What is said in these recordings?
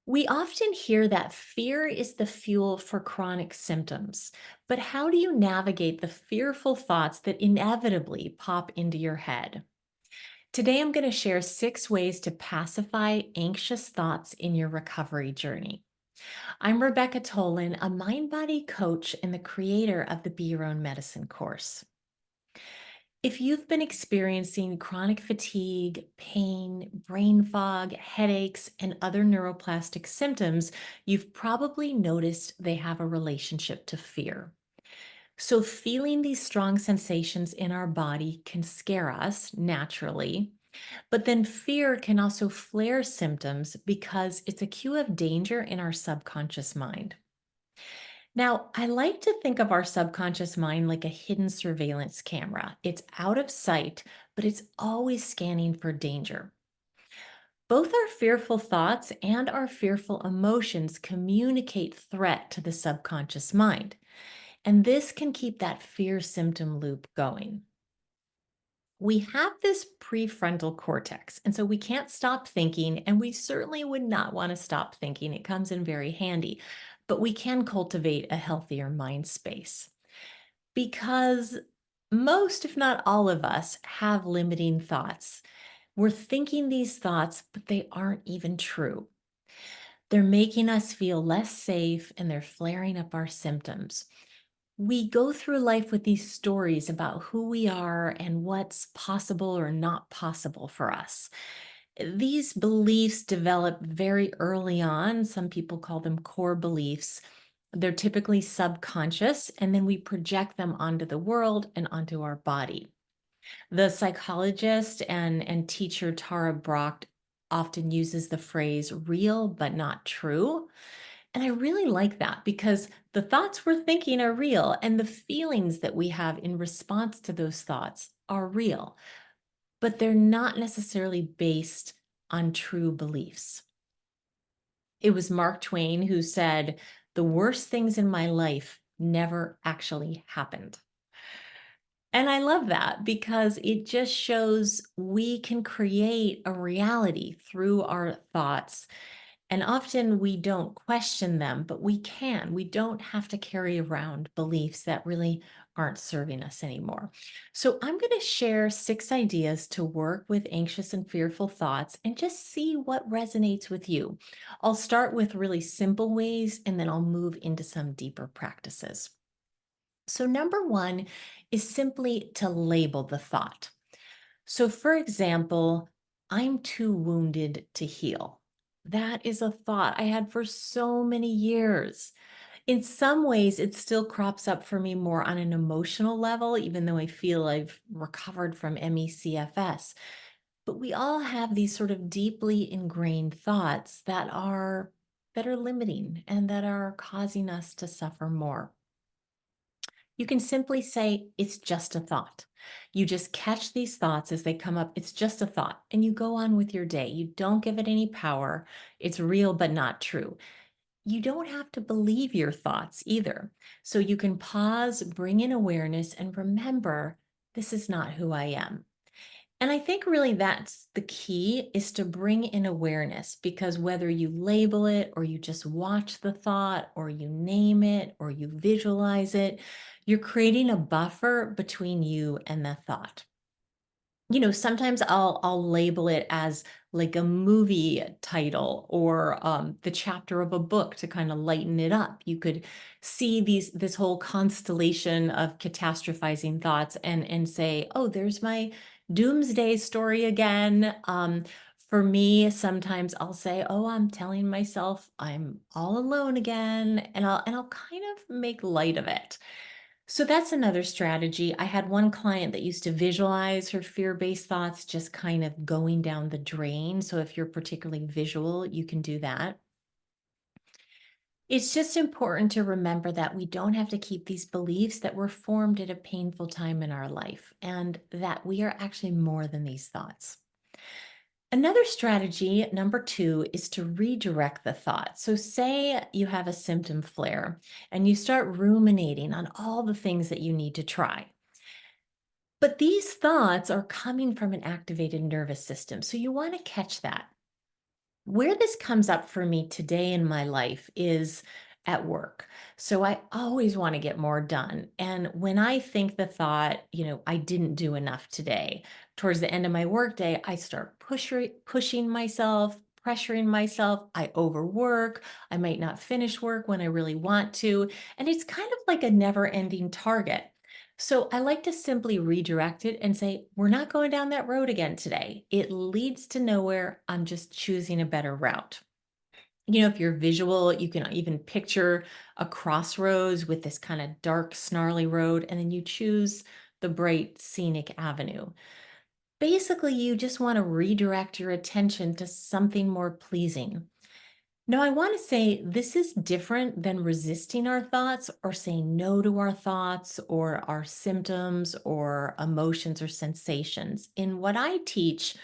We often hear that fear is the fuel for chronic symptoms, but how do you navigate the fearful thoughts that inevitably pop into your head? Today, I'm going to share 6 ways to pacify anxious thoughts in your recovery journey. I'm Rebecca Tolin, a mind body coach and the creator of the Be Your Own Medicine course. If you've been experiencing chronic fatigue, pain, brain fog, headaches, and other neuroplastic symptoms, you've probably noticed they have a relationship to fear. So, feeling these strong sensations in our body can scare us naturally, but then fear can also flare symptoms because it's a cue of danger in our subconscious mind. Now, I like to think of our subconscious mind like a hidden surveillance camera. It's out of sight, but it's always scanning for danger. Both our fearful thoughts and our fearful emotions communicate threat to the subconscious mind, and this can keep that fear symptom loop going. We have this prefrontal cortex, and so we can't stop thinking, and we certainly would not want to stop thinking. It comes in very handy, but we can cultivate a healthier mind space because most, if not all of us, have limiting thoughts. We're thinking these thoughts, but they aren't even true. They're making us feel less safe and they're flaring up our symptoms. We go through life with these stories about who we are and what's possible or not possible for us. These beliefs develop very early on. Some people call them core beliefs. They're typically subconscious, and then we project them onto the world and onto our body. The psychologist and teacher Tara Brach often uses the phrase real but not true. And I really like that because the thoughts we're thinking are real and the feelings that we have in response to those thoughts are real, but they're not necessarily based on true beliefs. It was Mark Twain who said, "The worst things in my life never actually happened." And I love that because it just shows we can create a reality through our thoughts. And often we don't question them, but we can. We don't have to carry around beliefs that really aren't serving us anymore. So, I'm going to share 6 ideas to work with anxious and fearful thoughts and just see what resonates with you. I'll start with really simple ways and then I'll move into some deeper practices. So, number one is simply to label the thought. So, for example, I'm too wounded to heal. That is a thought I had for so many years. In some ways, it still crops up for me more on an emotional level, even though I feel I've recovered from MECFS. But we all have these sort of deeply ingrained thoughts that are limiting and that are causing us to suffer more. You can simply say, it's just a thought. You just catch these thoughts as they come up. It's just a thought. And you go on with your day. You don't give it any power. It's real, but not true. You don't have to believe your thoughts either. So you can pause, bring in awareness, and remember this is not who I am. And I think really that's the key is to bring in awareness because whether you label it or you just watch the thought or you name it or you visualize it, you're creating a buffer between you and the thought. Sometimes I'll label it as like a movie title or the chapter of a book to kind of lighten it up. You could see this whole constellation of catastrophizing thoughts and say, oh, there's my doomsday story again. For me, sometimes I'll say, oh, I'm telling myself I'm all alone again, and I'll kind of make light of it. So that's another strategy. I had one client that used to visualize her fear-based thoughts just kind of going down the drain. So if you're particularly visual, you can do that. It's just important to remember that we don't have to keep these beliefs that were formed at a painful time in our life and that we are actually more than these thoughts. Another strategy, number two, is to redirect the thought. So, say you have a symptom flare and you start ruminating on all the things that you need to try. But these thoughts are coming from an activated nervous system. So you want to catch that. Where this comes up for me today in my life is at work. So I always want to get more done. And when I think the thought, I didn't do enough today, towards the end of my workday, I start pushing myself, pressuring myself. I overwork. I might not finish work when I really want to. And it's kind of like a never ending target. So I like to simply redirect it and say, we're not going down that road again today. It leads to nowhere. I'm just choosing a better route. If you're visual, you can even picture a crossroads with this kind of dark, snarly road, and then you choose the bright, scenic avenue. Basically, you just want to redirect your attention to something more pleasing. Now, I want to say this is different than resisting our thoughts or saying no to our thoughts or our symptoms or emotions or sensations. In what I teach,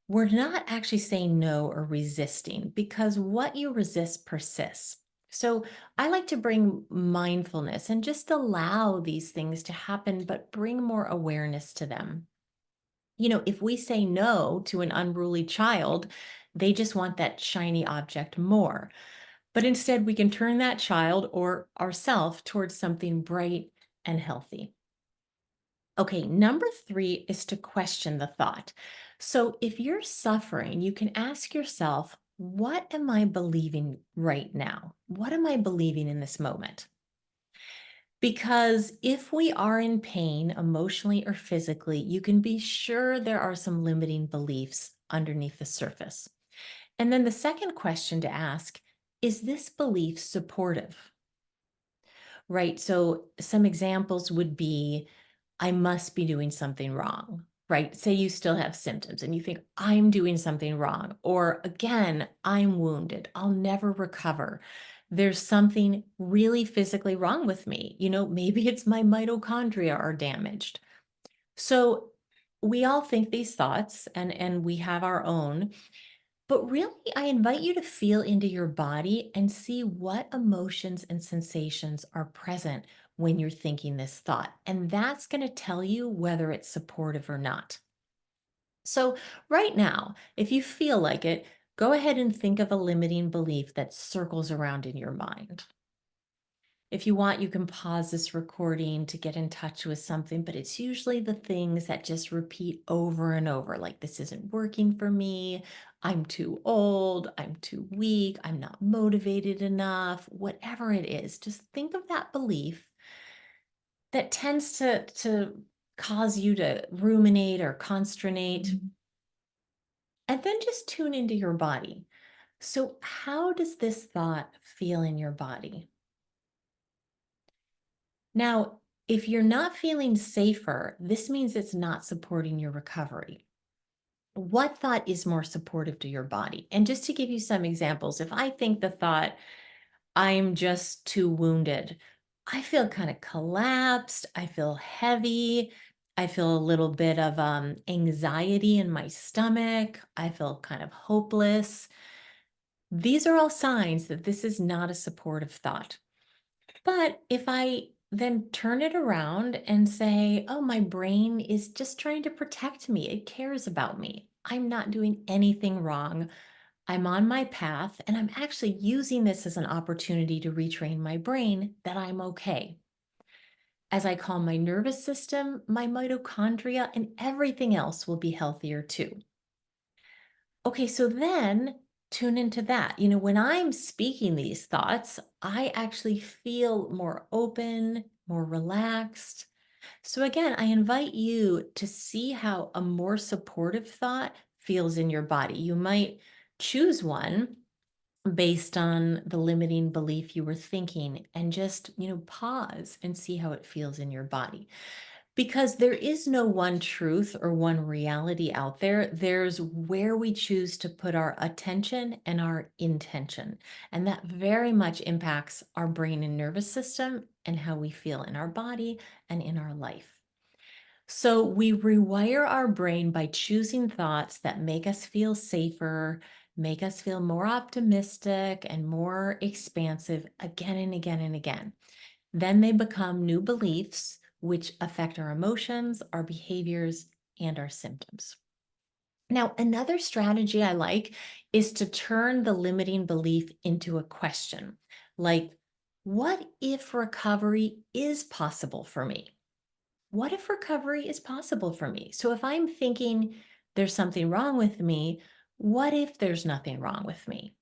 we're not actually saying no or resisting because what you resist persists. So I like to bring mindfulness and just allow these things to happen, but bring more awareness to them. If we say no to an unruly child, they just want that shiny object more. But instead, we can turn that child or ourself towards something bright and healthy. Okay, number three is to question the thought. So if you're suffering, you can ask yourself, what am I believing right now? What am I believing in this moment? Because if we are in pain, emotionally or physically, you can be sure there are some limiting beliefs underneath the surface. And then the second question to ask is this belief supportive? Right. So some examples would be I must be doing something wrong, right? Say you still have symptoms and you think, I'm doing something wrong. Or again, I'm wounded. I'll never recover. There's something really physically wrong with me. Maybe it's my mitochondria are damaged. So we all think these thoughts and we have our own. But really, I invite you to feel into your body and see what emotions and sensations are present when you're thinking this thought. And that's going to tell you whether it's supportive or not. So, right now, if you feel like it, go ahead and think of a limiting belief that circles around in your mind. If you want, you can pause this recording to get in touch with something, but it's usually the things that just repeat over and over like, this isn't working for me. I'm too old. I'm too weak. I'm not motivated enough. Whatever it is, just think of that belief that tends to cause you to ruminate or consternate. And then just tune into your body. So, how does this thought feel in your body? Now, if you're not feeling safer, this means it's not supporting your recovery. What thought is more supportive to your body? And just to give you some examples, if I think the thought, I'm just too wounded, I feel kind of collapsed. I feel heavy. I feel a little bit of anxiety in my stomach. I feel kind of hopeless. These are all signs that this is not a supportive thought. But if I then turn it around and say, oh, my brain is just trying to protect me, it cares about me. I'm not doing anything wrong. I'm on my path, and I'm actually using this as an opportunity to retrain my brain that I'm okay. As I calm my nervous system, my mitochondria and everything else will be healthier too. Okay, so then tune into that. When I'm speaking these thoughts, I actually feel more open, more relaxed. So, again, I invite you to see how a more supportive thought feels in your body. You might choose one based on the limiting belief you were thinking and just, pause and see how it feels in your body. Because there is no one truth or one reality out there. There's where we choose to put our attention and our intention. And that very much impacts our brain and nervous system and how we feel in our body and in our life. So we rewire our brain by choosing thoughts that make us feel safer, make us feel more optimistic and more expansive again and again and again. Then they become new beliefs, which affect our emotions, our behaviors, and our symptoms. Now, another strategy I like is to turn the limiting belief into a question, like, what if recovery is possible for me? What if recovery is possible for me? So if I'm thinking there's something wrong with me, what if there's nothing wrong with me?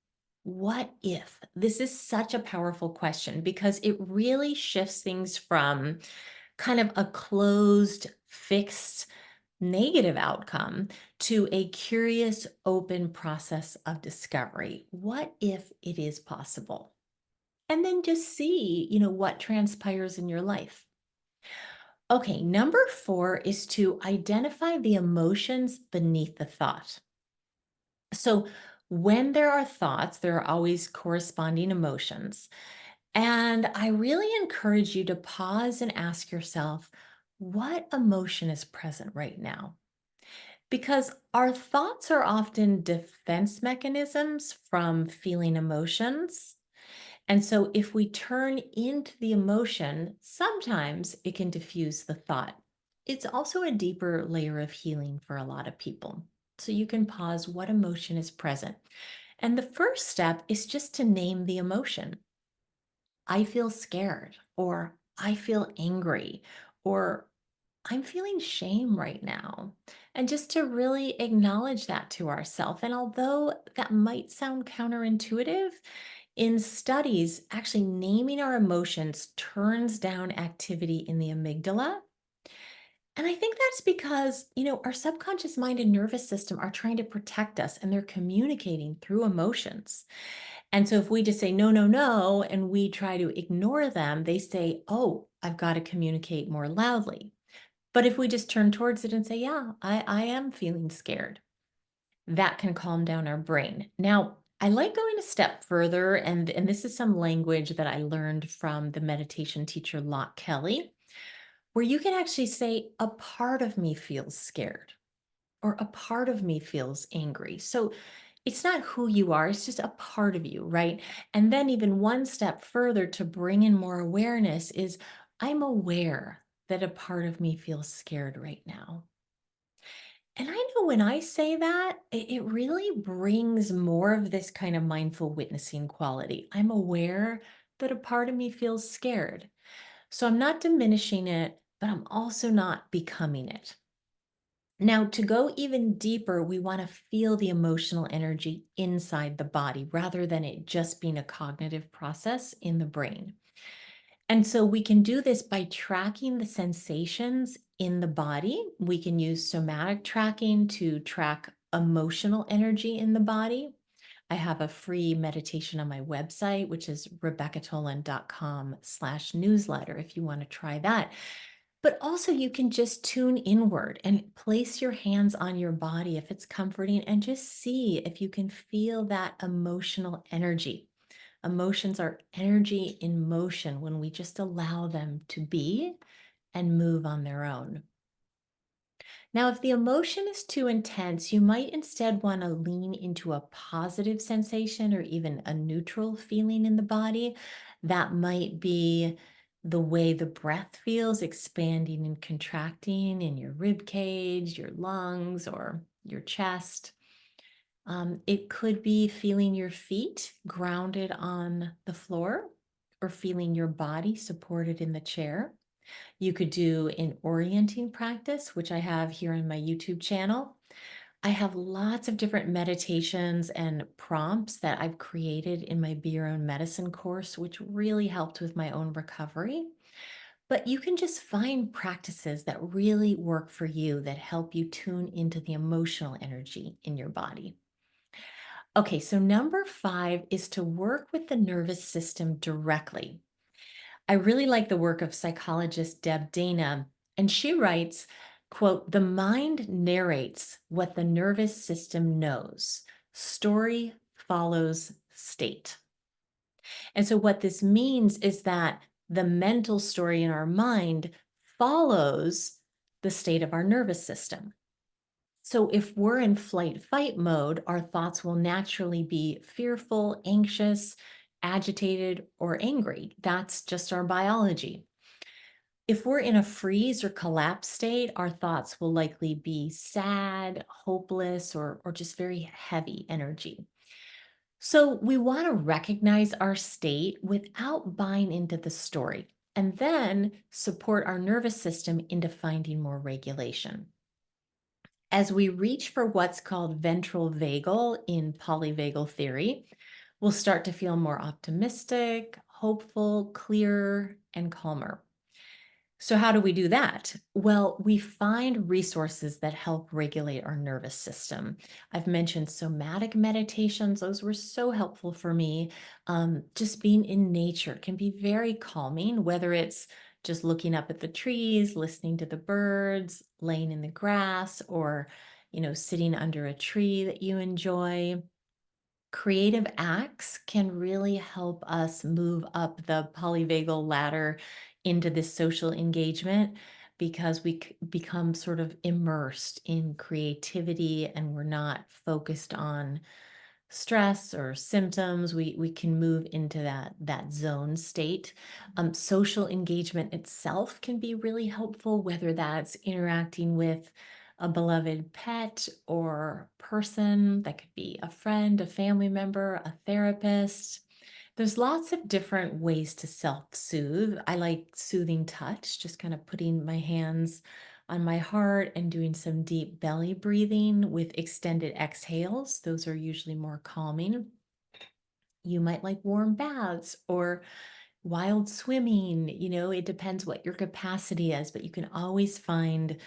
What if? This is such a powerful question because it really shifts things from kind of a closed, fixed, negative outcome to a curious, open process of discovery. What if it is possible? And then just see, what transpires in your life. Okay, number 4 is to identify the emotions beneath the thought. So, when there are thoughts, there are always corresponding emotions. And I really encourage you to pause and ask yourself, what emotion is present right now? Because our thoughts are often defense mechanisms from feeling emotions. And so if we turn into the emotion, sometimes it can diffuse the thought. It's also a deeper layer of healing for a lot of people. So you can pause what emotion is present. And the first step is just to name the emotion. I feel scared, or I feel angry, or I'm feeling shame right now. And just to really acknowledge that to ourselves. And although that might sound counterintuitive, in studies, actually naming our emotions turns down activity in the amygdala. And I think that's because, our subconscious mind and nervous system are trying to protect us and they're communicating through emotions. And so if we just say, no, no, no, and we try to ignore them, they say, oh, I've got to communicate more loudly. But if we just turn towards it and say, yeah, I am feeling scared, that can calm down our brain. Now, I like going a step further, and this is some language that I learned from the meditation teacher Locke Kelly, where you can actually say, a part of me feels scared, or a part of me feels angry. So it's not who you are, it's just a part of you, right? And then, even one step further to bring in more awareness is, I'm aware that a part of me feels scared right now. And I know when I say that, it really brings more of this kind of mindful witnessing quality. I'm aware that a part of me feels scared. So I'm not diminishing it, but I'm also not becoming it. Now, to go even deeper, we want to feel the emotional energy inside the body rather than it just being a cognitive process in the brain. And so we can do this by tracking the sensations in the body. We can use somatic tracking to track emotional energy in the body. I have a free meditation on my website, which is rebeccatolin.com/newsletter if you want to try that. But also, you can just tune inward and place your hands on your body if it's comforting and just see if you can feel that emotional energy. Emotions are energy in motion when we just allow them to be and move on their own. Now, if the emotion is too intense, you might instead want to lean into a positive sensation or even a neutral feeling in the body. That might be the way the breath feels, expanding and contracting in your rib cage, your lungs, or your chest. It could be feeling your feet grounded on the floor or feeling your body supported in the chair. You could do an orienting practice, which I have here on my YouTube channel. I have lots of different meditations and prompts that I've created in my Be Your Own Medicine course, which really helped with my own recovery. But you can just find practices that really work for you that help you tune into the emotional energy in your body. Okay, so number 5 is to work with the nervous system directly. I really like the work of psychologist Deb Dana, and she writes, quote, "The mind narrates what the nervous system knows. Story follows state." And so what this means is that the mental story in our mind follows the state of our nervous system. So if we're in flight fight mode, our thoughts will naturally be fearful, anxious, agitated, or angry. That's just our biology. If we're in a freeze or collapse state, our thoughts will likely be sad, hopeless, or just very heavy energy. So we want to recognize our state without buying into the story and then support our nervous system into finding more regulation. As we reach for what's called ventral vagal in polyvagal theory, we'll start to feel more optimistic, hopeful, clearer, and calmer. So, how do we do that? Well, we find resources that help regulate our nervous system. I've mentioned somatic meditations, those were so helpful for me. Just being in nature can be very calming, whether it's just looking up at the trees, listening to the birds, laying in the grass, or sitting under a tree that you enjoy. Creative acts can really help us move up the polyvagal ladder into this social engagement because we become sort of immersed in creativity and we're not focused on stress or symptoms. We can move into that zone state. Social engagement itself can be really helpful, whether that's interacting with a beloved pet or person. That could be a friend, a family member, a therapist. There's lots of different ways to self-soothe. I like soothing touch, just kind of putting my hands on my heart and doing some deep belly breathing with extended exhales. Those are usually more calming. You might like warm baths or wild swimming. It depends what your capacity is, but you can always find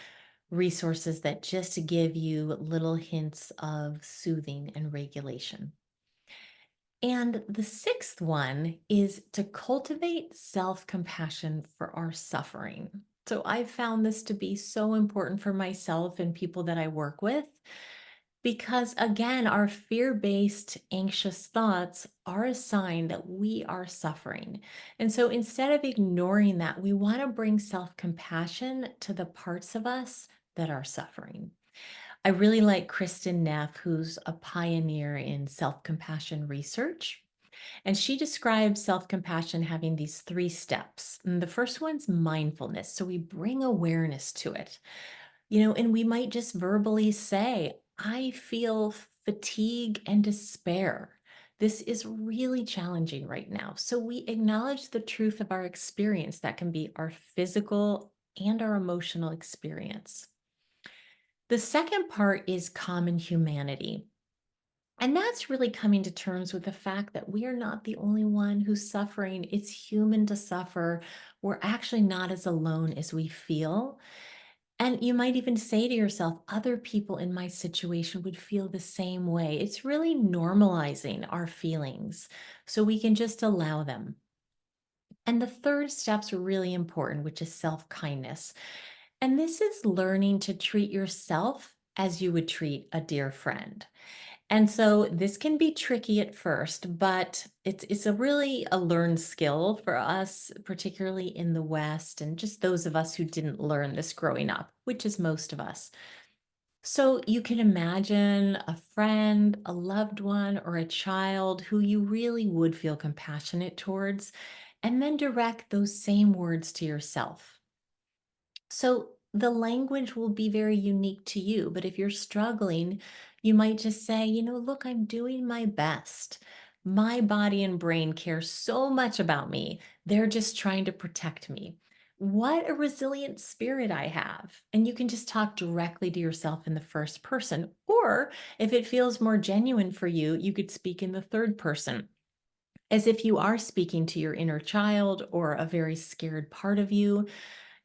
resources that just give you little hints of soothing and regulation. And the sixth one is to cultivate self compassion for our suffering. So I've found this to be so important for myself and people that I work with because, again, our fear based anxious thoughts are a sign that we are suffering. And so instead of ignoring that, we want to bring self compassion to the parts of us that are suffering. I really like Kristen Neff, who's a pioneer in self compassion research. And she describes self compassion having these three steps. And the first one's mindfulness. So we bring awareness to it, and we might just verbally say, I feel fatigue and despair. This is really challenging right now. So we acknowledge the truth of our experience that can be our physical and our emotional experience. The second part is common humanity. And that's really coming to terms with the fact that we are not the only one who's suffering. It's human to suffer. We're actually not as alone as we feel. And you might even say to yourself, other people in my situation would feel the same way. It's really normalizing our feelings so we can just allow them. And the third step's really important, which is self kindness. And this is learning to treat yourself as you would treat a dear friend. And so this can be tricky at first, but it's a really a learned skill for us, particularly in the West, and just those of us who didn't learn this growing up, which is most of us. So you can imagine a friend, a loved one, or a child who you really would feel compassionate towards, and then direct those same words to yourself. So the language will be very unique to you, but if you're struggling, you might just say, look, I'm doing my best. My body and brain care so much about me. They're just trying to protect me. What a resilient spirit I have. And you can just talk directly to yourself in the first person. Or if it feels more genuine for you, you could speak in the third person as if you are speaking to your inner child or a very scared part of you.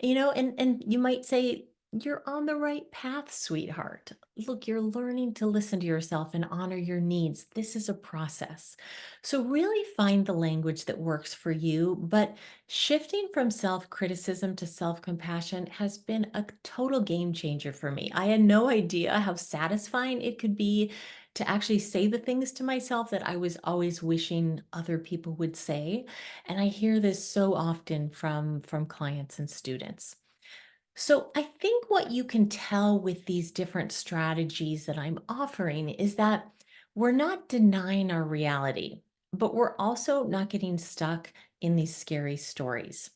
And you might say, you're on the right path, sweetheart. Look, you're learning to listen to yourself and honor your needs. This is a process. So really find the language that works for you, but shifting from self-criticism to self-compassion has been a total game changer for me. I had no idea how satisfying it could be to actually say the things to myself that I was always wishing other people would say. And I hear this so often from clients and students. So I think what you can tell with these different strategies that I'm offering is that we're not denying our reality, but we're also not getting stuck in these scary stories.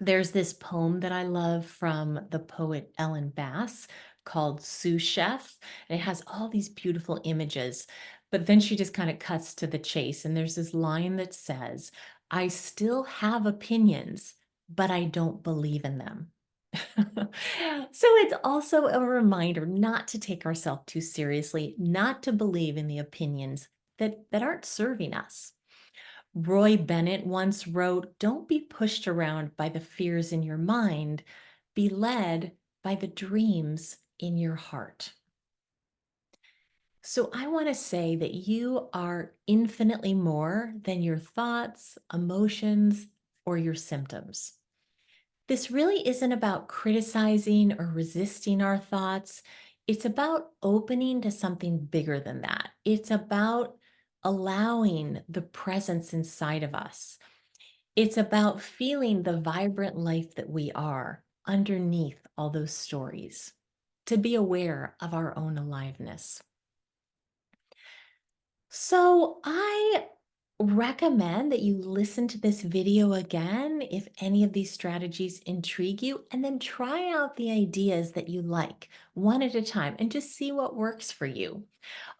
There's this poem that I love from the poet Ellen Bass called Sous Chef, and it has all these beautiful images. But then she just kind of cuts to the chase, and there's this line that says, I still have opinions, but I don't believe in them. So it's also a reminder not to take ourselves too seriously, not to believe in the opinions that aren't serving us. Roy Bennett once wrote, don't be pushed around by the fears in your mind, be led by the dreams in your heart. So I want to say that you are infinitely more than your thoughts, emotions, or your symptoms. This really isn't about criticizing or resisting our thoughts. It's about opening to something bigger than that. It's about allowing the presence inside of us. It's about feeling the vibrant life that we are underneath all those stories, to be aware of our own aliveness. So I recommend that you listen to this video again if any of these strategies intrigue you, and then try out the ideas that you like one at a time and just see what works for you.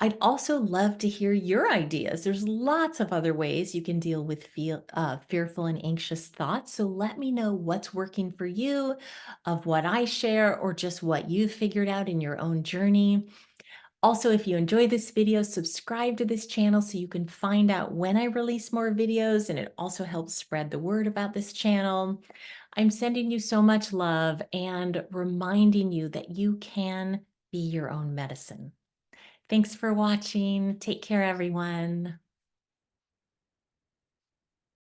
I'd also love to hear your ideas. There's lots of other ways you can deal with fearful and anxious thoughts. So let me know what's working for you, of what I share, or just what you've figured out in your own journey. Also, if you enjoy this video, subscribe to this channel so you can find out when I release more videos, and it also helps spread the word about this channel. I'm sending you so much love and reminding you that you can be your own medicine. Thanks for watching. Take care, everyone.